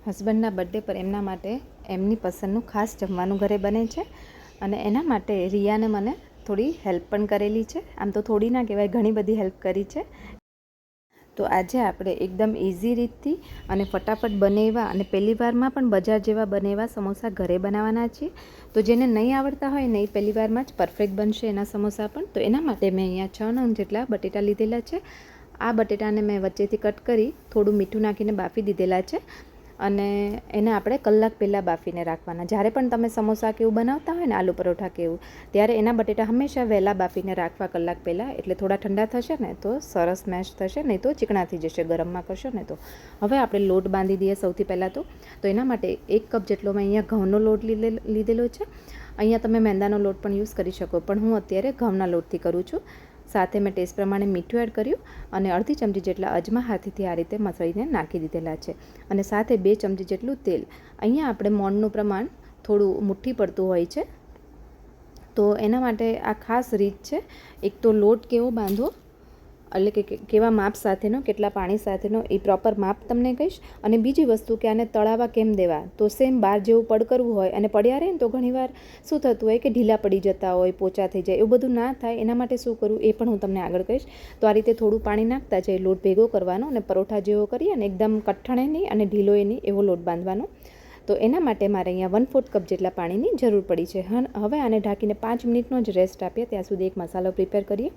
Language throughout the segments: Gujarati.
હસબન્ડના બર્થડે પર એમના માટે એમની પસંદનું ખાસ જમવાનું ઘરે બને છે અને એના માટે રિયાને મને થોડી હેલ્પ પણ કરેલી છે. આમ તો થોડી ના કહેવાય, ઘણી બધી હેલ્પ કરી છે. તો આજે આપણે એકદમ ઇઝી રીતથી અને ફટાફટ બને એવા અને પહેલી વારમાં પણ બજાર જેવા બને એવા સમોસા ઘરે બનાવવાના છીએ. તો જેને નહીં આવડતા હોય ને એ પહેલી વારમાં જ પરફેક્ટ બનશે એના સમોસા પણ. તો એના માટે મેં અહીંયા 6 નંગ જેટલા બટેટા લીધેલા છે. આ બટેટાને મેં વચ્ચેથી કટ કરી થોડું મીઠું નાખીને બાફી દીધેલા છે અને એને આપણે કલાક પહેલાં બાફીને રાખવાના. જ્યારે પણ તમે સમોસા કે એવું બનાવતા હોય ને, આલુ પરોઠા કે એવું, ત્યારે એના બટેટા હંમેશા વહેલા બાફીને રાખવા કલાક પહેલાં. એટલે થોડા ઠંડા થશે ને તો સરસ મેશ થશે, નહીં તો ચીકણા થઈ જશે ગરમમાં કરશો ને તો. હવે આપણે લોટ બાંધી દઈએ સૌથી પહેલાં તો એના માટે 1 કપ જેટલો મેં અહીંયા ઘઉંનો લોટ લીધેલો છે. અહીંયા તમે મેંદાનો લોટ પણ યુઝ કરી શકો, પણ હું અત્યારે ઘઉંના લોટથી કરું છું. સાથે મેં ટેસ્ટ પ્રમાણે મીઠું એડ કર્યું અને અડધી ચમચી જેટલા અજમા હાથેથી આ રીતે મસળીને નાખી દીધેલા છે અને સાથે 2 ચમચી જેટલું તેલ. અહીંયા આપણે મોણનું પ્રમાણ થોડું મુઠ્ઠી પડતું હોય છે, તો એના માટે આ ખાસ રીત છે. એક તો લોટ કેવો બાંધવો, એટલે કે કેવા માપ સાથેનો, કેટલા પાણી સાથેનો, એ પ્રોપર માપ તમને કહીશ. અને બીજી વસ્તુ કે આને તળાવા કેમ દેવા, તો સેમ બહાર જેવું પડ કરવું હોય અને પડ્યા રહે ને તો ઘણીવાર શું થતું હોય કે ઢીલા પડી જતા હોય, પોચા થઈ જાય, એવું બધું ના થાય એના માટે શું કરવું એ પણ હું તમને આગળ કહીશ. તો આ રીતે થોડું પાણી નાખતા જાય લોટ ભેગો કરવાનો અને પરોઠા જેવો કરીએ ને એકદમ કઠણે નહીં અને ઢીલોય નહીં એવો લોટ બાંધવાનો. તો એના માટે મારે અહીંયા 1/4 કપ જેટલા પાણીની જરૂર પડી છે. હવે આને ઢાંકીને 5 મિનિટનો જ રેસ્ટ આપીએ, ત્યાં સુધી એક મસાલો પ્રિપેર કરીએ.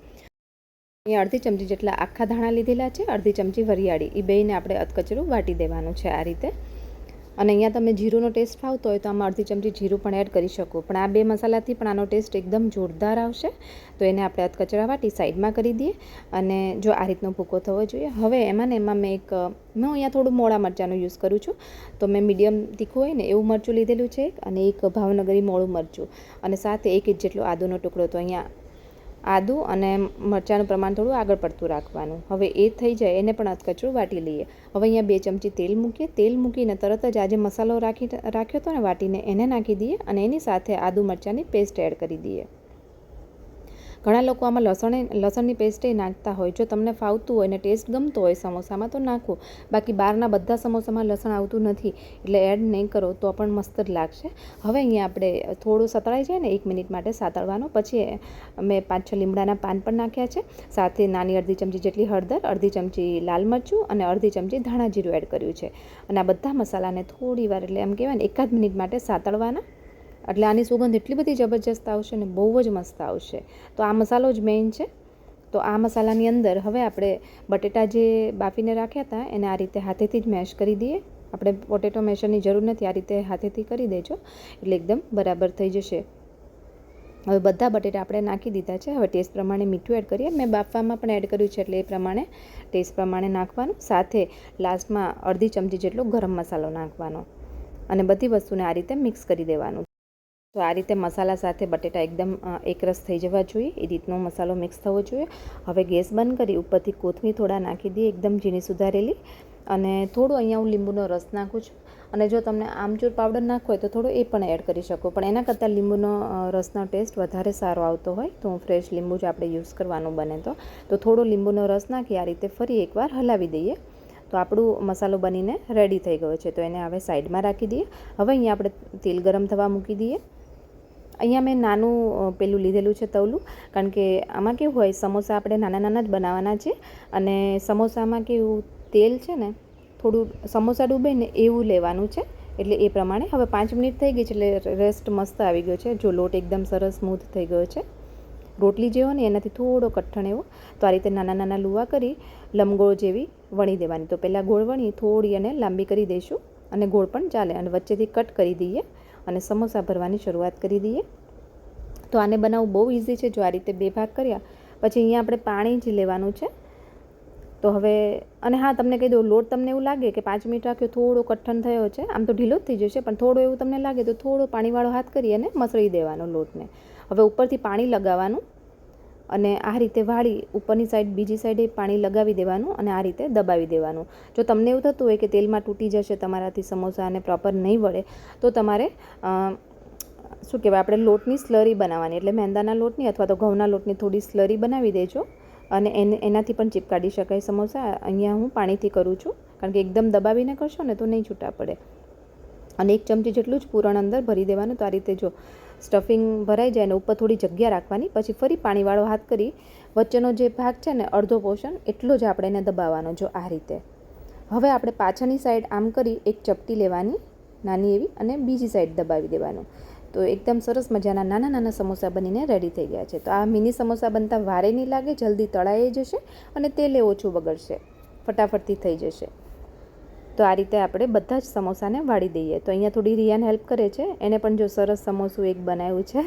અહીંયા અડધી ચમચી જેટલા આખા ધાણા લીધેલા છે, અડધી ચમચી વરિયાળી, એ બેયને આપણે અધકચરું વાટી દેવાનું છે આ રીતે. અને અહીંયા તમે જીરુંનો ટેસ્ટ ફાવતો હોય તો આમાં અડધી ચમચી જીરું પણ એડ કરી શકો, પણ આ 2 મસાલાથી પણ આનો ટેસ્ટ એકદમ જોરદાર આવશે. તો એને આપણે અધકચરા વાટી સાઈડમાં કરી દઈએ અને જો આ રીતનો ભૂકો થવો જોઈએ. હવે એમાં મેં અહીંયા થોડું મોળા મરચાંનો યુઝ કરું છું. તો મેં મીડિયમ તીખું હોય ને એવું મરચું લીધેલું છે અને એક ભાવનગરી મોળું મરચું અને સાથે 1 ઇંચ જેટલો આદુનો ટુકડો. તો અહીંયા આદું અને મરચાંનું પ્રમાણ થોડું આગળ પડતું રાખવાનું. હવે એ થઈ જાય એને પણ અધકચરું વાટી લઈએ. હવે અહીંયા 2 ચમચી તેલ મૂકીએ. તેલ મૂકીને તરત જ આજે મસાલો રાખ્યો હતો ને વાટીને, એને નાખી દઈએ અને એની સાથે આદુ મરચાંની પેસ્ટ એડ કરી દઈએ. ઘણા લોકો આમાં લસણની પેસ્ટ નાખતા હોય. જો તમને ફાવતું હોય ને ટેસ્ટ ગમતો હોય સમોસામાં તો નાખો, બાકી બહારના બધા સમોસામાં લસણ આવતું નથી એટલે એડ નહીં કરો તો પણ મસ્ત જ લાગશે. હવે અહીંયા આપણે થોડું સતળાઈ જાય ને 1 મિનિટ માટે સાતળવાનું. પછી મેં 5-6 લીમડાના પાન પણ નાખ્યા છે. સાથે નાની અડધી ચમચી જેટલી હળદર, અડધી ચમચી લાલ મરચું અને અડધી ચમચી ધાણા જીરું એડ કર્યું છે. અને આ બધા મસાલાને થોડી વાર, એટલે એમ કહેવાય ને 1 મિનિટ માટે સાતળવાના. એટલે આની સુગંધ એટલી બધી જબરજસ્ત આવશે ને, બહુ જ મસ્ત આવશે. તો આ મસાલો જ મેઇન છે. તો આ મસાલાની અંદર હવે આપણે બટેટા જે બાફીને રાખ્યા હતા એને આ રીતે હાથેથી જ મેશ કરી દઈએ. આપણે પોટેટો મેશરની જરૂર નથી, આ રીતે હાથેથી કરી દેજો એટલે એકદમ બરાબર થઈ જશે. હવે બધા બટેટા આપણે નાખી દીધા છે. હવે ટેસ્ટ પ્રમાણે મીઠું એડ કરીએ. મેં બાફવામાં પણ એડ કર્યું છે એટલે એ પ્રમાણે ટેસ્ટ પ્રમાણે નાખવાનું. સાથે લાસ્ટમાં અડધી ચમચી જેટલો ગરમ મસાલો નાખવાનો અને બધી વસ્તુને આ રીતે મિક્સ કરી દેવાનું. તો આ રીતે મસાલા સાથે બટેટા એકદમ એકરસ થઈ જવા જોઈએ, એ રીતનો મસાલો મિક્સ થવો જોઈએ. હવે ગેસ બંધ કરી ઉપરથી કોથમીર થોડા નાખી દઈએ, એકદમ ઝીણી સુધારેલી. અને થોડું અહીંયા હું લીંબુનો રસ નાખું છું. અને જો તમને આમચૂર પાવડર નાખવો હોય તો થોડો એ પણ એડ કરી શકો, પણ એના કરતાં લીંબુનો રસનો ટેસ્ટ વધારે સારો આવતો હોય તો હું ફ્રેશ લીંબુ જ આપણે યુઝ કરવાનું બને તો થોડો લીંબુનો રસ નાખી આ રીતે ફરી એકવાર હલાવી દઈએ. તો આપણું મસાલો બનીને રેડી થઈ ગયો છે. તો એને હવે સાઈડમાં રાખી દઈએ. હવે અહીંયા આપણે તેલ ગરમ થવા મૂકી દઈએ. અહીંયા મેં નાનું પેલું લીધેલું છે તવલું, કારણ કે આમાં કેવું હોય, સમોસા આપણે નાના નાના જ બનાવવાના છે અને સમોસામાં કેવું તેલ છે ને થોડું સમોસા ડૂબે ને એવું લેવાનું છે. એટલે એ પ્રમાણે હવે 5 મિનિટ થઈ ગઈ છે એટલે રેસ્ટ મસ્ત આવી ગયો છે. જો લોટ એકદમ સરસ સ્મૂથ થઈ ગયો છે, રોટલી જેવો ને એનાથી થોડો કઠણ એવો. તો આ રીતે નાના નાના લુવા કરી લંબગોળ જેવી વણી દેવાની. તો પહેલાં ગોળ વણી થોડી અને લાંબી કરી દઈશું અને ગોળ પણ ચાલે અને વચ્ચેથી કટ કરી દઈએ અને સમોસા ભરવાની શરૂઆત કરી દઈએ. તો આને બનાવવું બહુ ઇઝી છે. જો આ રીતે 2 ભાગ કર્યા પછી અહીંયા આપણે પાણી જ લેવાનું છે. તો હવે અને હા, તમને કહી દઉં, લોટ તમને એવું લાગે કે 5 મિનિટ રાખ્યો થોડો કઠણ થયો છે, આમ તો ઢીલો જ થઈ જશે, પણ થોડું એવું તમને લાગે તો થોડો પાણીવાળો હાથ કરી અને મસળી દેવાનો લોટને. હવે ઉપરથી પાણી લગાવવાનું અને આ રીતે વાળી ઉપરની સાઈડ બીજી સાઈડે પાણી લગાવી દેવાનું અને આ રીતે દબાવી દેવાનું. જો તમને એવું થતું હોય કે તેલમાં તૂટી જશે તમારાથી સમોસા અને પ્રોપર નહીં વળે તો તમારે શું કહેવાય, આપણે લોટની સ્લરી બનાવવાની, એટલે મેંદાના લોટની અથવા તો ઘઉંના લોટની થોડી સ્લરી બનાવી દેજો અને એનાથી પણ ચીપકાડી શકાય સમોસા. અહીંયા હું પાણીથી કરું છું કારણ કે એકદમ દબાવીને કરશો ને તો નહીં છૂટા પડે. અને 1 ચમચી જેટલું જ પૂરણ અંદર ભરી દેવાનું. તો આ રીતે જો સ્ટફિંગ ભરાઈ જાય ને ઉપર થોડી જગ્યા રાખવાની. પછી ફરી પાણીવાળો હાથ કરી વચ્ચેનો જે ભાગ છે ને અડધો પોર્શન એટલો જ આપણે એને દબાવવાનો. જો આ રીતે. હવે આપણે પાછળની સાઈડ આમ કરી એક ચપટી લેવાની નાની એવી અને બીજી સાઈડ દબાવી દેવાનું. તો એકદમ સરસ મજાના નાના નાના સમોસા બનીને રેડી થઈ ગયા છે. તો આ મિની સમોસા બનતા વારે નહીં લાગે, જલ્દી તળાઈ જશે અને તેલે ઓછું બગડશે, ફટાફટથી થઈ જશે. તો આ રીતે આપણે બધા જ સમોસાને વાળી દઈએ. તો અહીંયા થોડી રિયાને હેલ્પ કરે છે. એને પણ જો સરસ સમોસું એક બનાવ્યું છે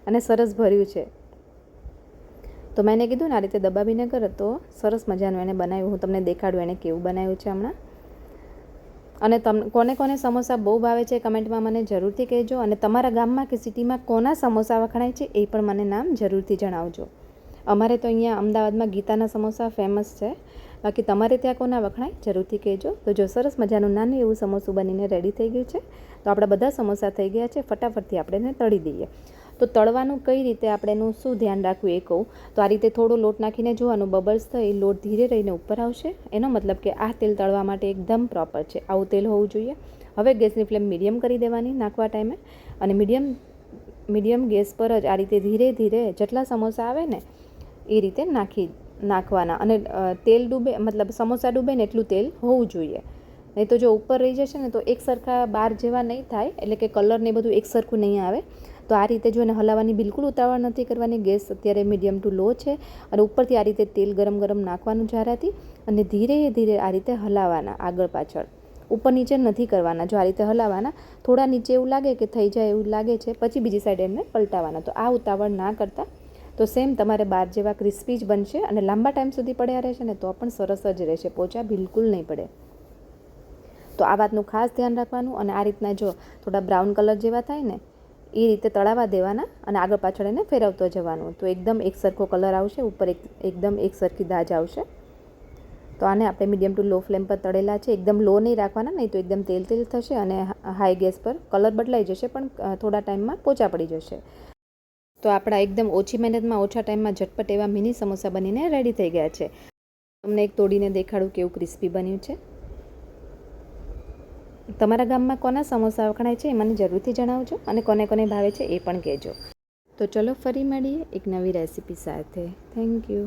અને સરસ ભર્યું છે. તો મેં એને કીધું ને આ રીતે દબાવીને કરો તો સરસ મજાનું એને બનાવ્યું. હું તમને દેખાડું એને કેવું બનાવ્યું છે હમણાં. અને કોને કોને સમોસા બહુ ભાવે છે કમેન્ટમાં મને જરૂરથી કહેજો. અને તમારા ગામમાં કે સિટીમાં કોના સમોસા વખણાય છે એ પણ મને નામ જરૂરથી જણાવજો. અમારે તો અહીંયા અમદાવાદમાં ગીતાના સમોસા ફેમસ છે. બાકી તમારે ત્યાં કોના વખણાય જરૂરથી કહેજો. તો જો સરસ મજાનું નાનું એવું સમોસું બનીને રેડી થઈ ગયું છે. તો આપણા બધા સમોસા થઈ ગયા છે. ફટાફટથી આપણે એને તળી દઈએ. તો તળવાનું કઈ રીતે આપણે એનું શું ધ્યાન રાખવું એ કહું. તો આ રીતે થોડો લોટ નાખીને જોવાનું, બબલ્સ થઈ લોટ ધીરે રહીને ઉપર આવશે. એનો મતલબ કે આ તેલ તળવા માટે એકદમ પ્રોપર છે. આવું તેલ હોવું જોઈએ. હવે ગેસની ફ્લેમ મીડિયમ કરી દેવાની નાખવા ટાઈમે. અને મીડિયમ ગેસ પર જ આ રીતે ધીરે ધીરે જેટલા સમોસા આવે ને એ રીતે નાખવાના. અને તેલ ડૂબે, મતલબ સમોસા ડૂબે ને એટલું તેલ હોવું જોઈએ. નહીં તો જો ઉપર રહી જશે ને તો એક સરખા બાર જેવા નહીં થાય, એટલે કે કલર ને બધું એક સરખું નહીં આવે. તો આ રીતે જો એને હલાવવાની બિલકુલ ઉતાવળ નથી કરવાની. ગેસ અત્યારે મીડિયમ ટુ લો છે. અને ઉપરથી આ રીતે તેલ ગરમ નાખવાનું જારાથી અને ધીરે ધીરે આ રીતે હલાવવાના, આગળ પાછળ, ઉપર નીચે નથી કરવાના. જો આ રીતે હલાવવાના, થોડા નીચે એવું લાગે કે થઈ જાય એવું લાગે છે, પછી બીજી સાઈડ એમને પલટાવવાના. તો આ ઉતાવળ ના કરતા. તો સેમ તમારે બાર જેવા ક્રિસ્પી જ બનશે અને લાંબા ટાઈમ સુધી પડ્યા રહેશે ને તો પણ સરસ જ રહેશે. પોચા બિલકુલ નહીં પડે. તો આ વાતનું ખાસ ધ્યાન રાખવાનું. અને આ રીતના જો થોડા બ્રાઉન કલર જેવા થાય ને એ રીતે તળાવા દેવાના અને આગળ પાછળ એને ફેરવતો જવાનું. તો એકદમ એક સરખો કલર આવશે, ઉપર એકદમ એક સરખી દાજ આવશે. તો આને આપણે મીડિયમ ટુ લો ફ્લેમ પર તળેલા છે. એકદમ લો નહીં રાખવાના, નહીં તો એકદમ તેલ તેલ થશે અને હાઈ ગેસ પર કલર બદલાઈ જશે, પણ થોડા ટાઈમમાં પોચા પડી જશે. તો આપણા એકદમ ઓછી મહેનતમાં ઓછા ટાઈમમાં ઝટપટ એવા મિની સમોસા બનીને રેડી થઈ ગયા છે. તમને એક તોડીને દેખાડું કેવું ક્રિસ્પી બન્યું છે. તમારા ગામમાં કોના સમોસા વખણાય છે એ મને જરૂરથી જણાવજો. અને કોને કોને ભાવે છે એ પણ કહેજો. તો ચલો ફરી મળીએ એક નવી રેસીપી સાથે. Thank you.